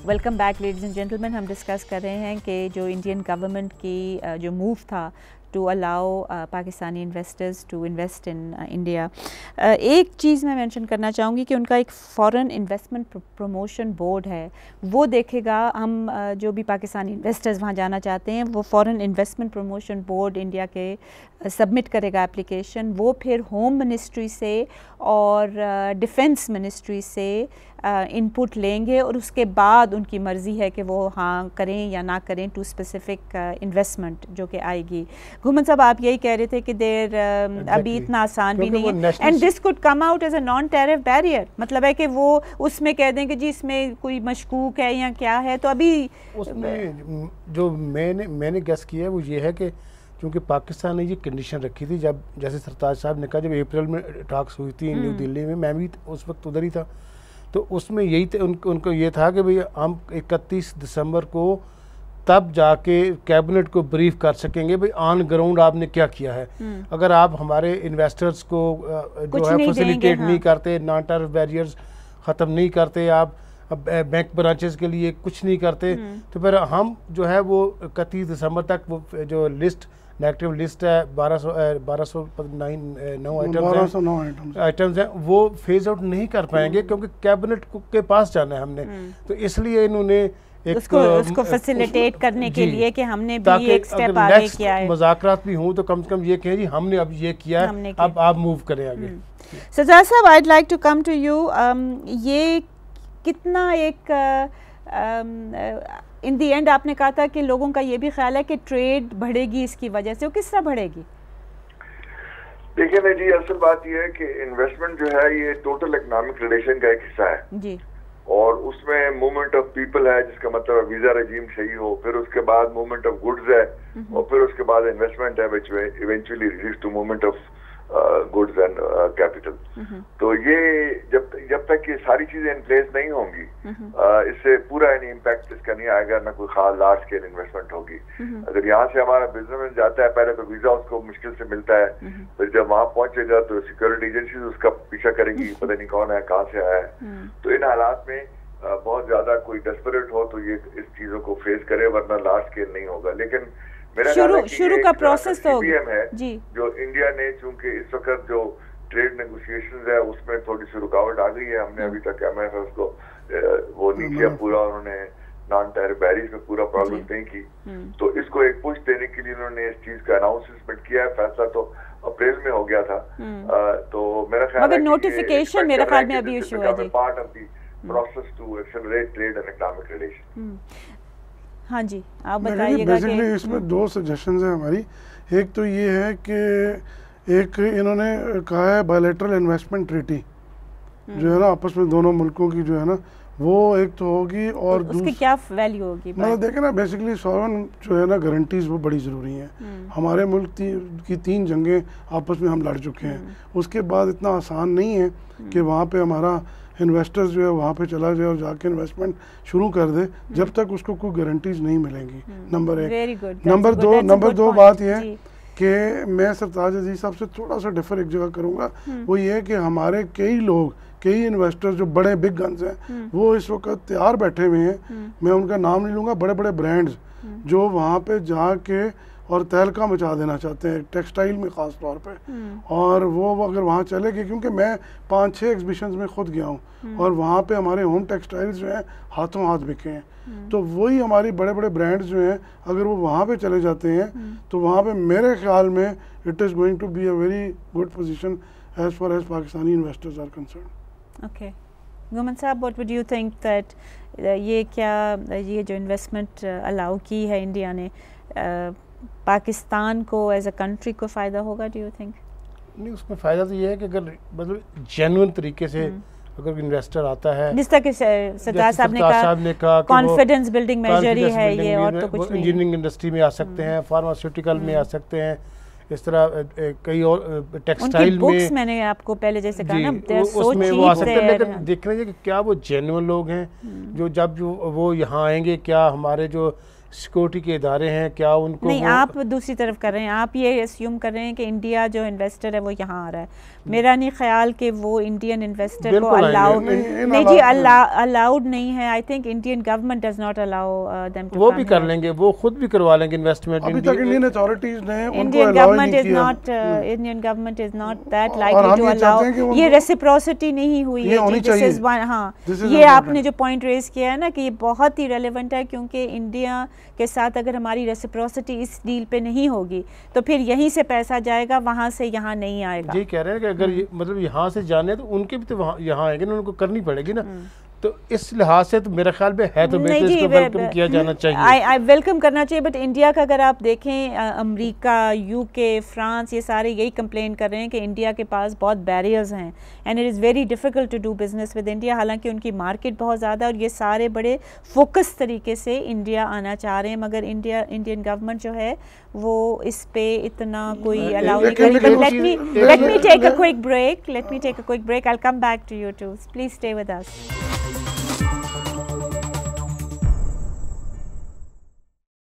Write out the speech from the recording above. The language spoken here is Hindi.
Welcome back ladies and gentleman. हम डिस्कस कर रहे हैं कि जो इंडियन गवर्नमेंट की जो मूव था to allow Pakistani investors to invest in India, एक चीज़ मैं मेंशन करना चाहूँगी कि उनका एक फॉरेन इन्वेस्टमेंट प्रमोशन बोर्ड है, वो देखेगा हम जो भी पाकिस्तानी इन्वेस्टर्स वहाँ जाना चाहते हैं, वो foreign investment promotion board India के सबमिट करेगा एप्लीकेशन। वो फिर होम मिनिस्ट्री से और डिफेंस मिनिस्ट्री से इनपुट लेंगे और उसके बाद उनकी मर्ज़ी है कि वो हाँ करें या ना करें टू स्पेसिफिक इन्वेस्टमेंट जो कि आएगी। घुमन साहब, आप यही कह रहे थे कि देर अभी इतना आसान भी नहीं है and this could come out as a non tariff barrier. मतलब है कि वो उसमें कह दें कि जी इसमें कोई मशकूक है या क्या है, तो अभी उसमें जो मैंने गेस किया है वो ये है कि क्योंकि पाकिस्तान ने ये कंडीशन रखी थी, जब जैसे सरताज साहब ने कहा, जब अप्रैल में टॉक्स हुई थी न्यू दिल्ली में, मैं भी उस वक्त उधर ही था, तो उसमें यही उनको ये था कि भाई हम 31 दिसंबर को तब जाके कैबिनेट को ब्रीफ कर सकेंगे भाई ऑन ग्राउंड आपने क्या किया है। अगर आप हमारे इन्वेस्टर्स को जो है फैसिलिटेट नहीं करते, नॉन टैरिफ बैरियर्स ख़त्म नहीं करते, आप बैंक ब्रांचेस के लिए कुछ नहीं करते, तो फिर हम जो है वो 31 दिसंबर तक वो जो लिस्ट नेगेटिव लिस्ट है 1209 आइटम्स हैं वो फेज आउट नहीं कर पाएंगे क्योंकि कैबिनेट के पास जाना है हमने। तो इसलिए इन्होंने उसको फैसिलिटेट करने के लिए कि हमने भी एक स्टेप आगे किया है, मुज़ाकरात भी हों तो कम से कम ये कहें जी हमने अब ये किया है, अब आप मूव करें आगे। Sardar Sahab, I like to come to you. ये कितना एक इन दी एंड आपने कहा था कि लोगों का ये भी ख्याल है कि ट्रेड बढ़ेगी इसकी वजह से, वो किस तरह बढ़ेगी? देखिए ना जी, असल बात ये है कि इन्वेस्टमेंट जो है ये टोटल इकोनॉमिक रिलेशन का एक हिस्सा है जी, और उसमें मूवमेंट ऑफ पीपल है, जिसका मतलब वीजा रजीम सही हो, फिर उसके बाद मूवमेंट ऑफ गुड्स है और फिर उसके बाद इन्वेस्टमेंट है which eventually leads to movement of goods and capital. तो ये जब तक ये सारी चीजें इन प्लेस नहीं होंगी, इससे पूरा इम्पैक्ट इसका नहीं आएगा, ना कोई खास लार्ज स्केल इन्वेस्टमेंट होगी। अगर यहाँ से हमारा बिजनेसमैन जाता है, पहले तो वीजा उसको मुश्किल से मिलता है, फिर जब वहां पहुंचेगा तो सिक्योरिटी एजेंसीज उसका पीछा करेंगी, पता नहीं कौन है, कहाँ से आया है। तो इन हालात में बहुत ज्यादा कोई डेस्परेट हो तो ये इस चीजों को फेस करे, वरना लार्ज स्केल नहीं होगा। लेकिन मेरा शुरू का प्रोसेस तो है जी, जो इंडिया ने, चूंकि इस वक्त जो ट्रेड नेगोशिएशंस है उसमें थोड़ी सी रुकावट आ गई है, हमने अभी तक MFs को वो नहीं किया पूरा, उन्होंने नॉन टैरिफ बैरियर्स में पूरा प्रोग्रेस नहीं की, तो इसको एक पुश देने के लिए उन्होंने इस चीज का अनाउंसमेंट किया है। फैसला तो अप्रैल में हो गया था, तो मेरा ख्याल मगर नोटिफिकेशन मेरे ख्याल में अभी इशू है जी, part of the process to accelerate trade and economic relation. हाँ जी, आप बताइएगा कि इसमें दो सजेशंस हैं हमारी। एक तो ये है कि एक इन्होंने कहा है बायलैटरल इन्वेस्टमेंट ट्रीटी जो है ना आपस में दोनों मुल्कों की जो है ना, वो एक तो होगी और तो उसकी क्या वैल्यू होगी? मतलब देखें ना, बेसिकली सॉवरेन जो है ना गारंटीज वो बड़ी ज़रूरी हैं। हमारे मुल्क की 3 जंगें आपस में हम लड़ चुके हैं, उसके बाद इतना आसान नहीं है कि वहाँ पे हमारा इन्वेस्टर्स जो है वहाँ पे चला जाए और जाके इन्वेस्टमेंट शुरू कर दे, जब तक उसको कोई गारंटीज नहीं मिलेंगी। नंबर 1। नंबर दो बात यह है कि मैं सरताज अजीज साहब से थोड़ा सा डिफर एक जगह करूँगा, वो ये है कि हमारे कई इन्वेस्टर्स जो बड़े बिग गन्स हैं वो इस वक्त तैयार बैठे हुए हैं, मैं उनका नाम नहीं लूँगा, बड़े बड़े ब्रांड्स जो वहाँ पे जाके और तहलका मचा देना चाहते हैं टेक्सटाइल में ख़ास तौर पे, और वो अगर वहाँ चले गए, क्योंकि मैं 5-6 एग्जीबिशंस में खुद गया हूँ और वहाँ पे हमारे होम टेक्सटाइल्स जो हैं हाथों हाथ बिके हैं, तो वही हमारी बड़े बड़े ब्रांड्स जो हैं अगर वो वहाँ पे चले जाते हैं तो वहाँ पे मेरे ख्याल में it is going to be a very good position as far as Pakistani investors are concern. Okay, Guman साहब, what would you think that ये जो इन्वेस्टमेंट अलाउ की है इंडिया ने, पाकिस्तान को एज अ कंट्री को फ़ायदा होगा, डू यू थिंक? नहीं, उसमें फ़ायदा तो ये है कि अगर मतलब जेन्युइन तरीके से अगर इन्वेस्टर आता है, जिस तरह के सरदार साहब ने कहा कॉन्फिडेंस बिल्डिंग मेजर ही है ये, और तो कुछ नहीं। इंजीनियरिंग इंडस्ट्री में आ सकते हैं, फार्मास्यूटिकल में आ सकते हैं, इस तरह कई और टेक्सटाइल में मैंने आपको पहले जैसे कहा ना, उसमें वो आ सकते हैं। लेकिन देख रहे हैं कि क्या वो जेन्युइन लोग हैं जो जब वो यहाँ आएंगे, क्या हमारे जो सिक्योरिटी के इदारे हैं, क्या उनको नहीं, आप दूसरी तरफ कर रहे हैं, आप ये अस्यूम कर रहे हैं कि इंडिया जो इन्वेस्टर है वो यहाँ आ रहा है। मेरा नहीं ख्याल कि वो इंडियन इन्वेस्टर को अलाउड नहीं जी, अलाउड नहीं है। I think Indian government does not allow them to, वो भी कर लेंगे, वो खुद भी करवा लेंगे इन्वेस्टमेंट। अभी तक इंडियन अथॉरिटीज ने उनको Indian government is not that likely to allow. ये रेसिप्रोसिटी नहीं हुई है जी, दिस इज वन। हाँ, ये आपने जो पॉइंट रेज किया है ना कि ये बहुत ही रेलेवेंट है, क्योंकि इंडिया के साथ अगर हमारी रेसिप्रोसिटी इस डील पे नहीं होगी तो फिर यहीं से पैसा जाएगा, वहाँ से यहाँ नहीं आएगा। जी कह रहे हैं कि अगर मतलब यहाँ से जाने तो उनके भी तो वहाँ यहाँ आएंगे ना, उनको करनी पड़ेगी ना। तो इस लिहाज से तो मेरा ख्याल में है तो बेहतर इसको वेलकम किया जाना चाहिए। आई वेलकम करना चाहिए, बट इंडिया का अगर आप देखें, अमेरिका, यूके, फ्रांस, ये सारे यही कंप्लेन कर रहे हैं कि इंडिया के पास बहुत बैरियर्स हैं and it is very difficult to do business with India. हालांकि उनकी मार्केट बहुत ज़्यादा और ये सारे बड़े फोकस तरीके से इंडिया आना चाह रहे हैं, मगर इंडियन गवर्नमेंट जो है वो इस पे इतना कोई अलाउ नहीं करेगी। Let me take a quick break, I will come back to you too, please stay with us.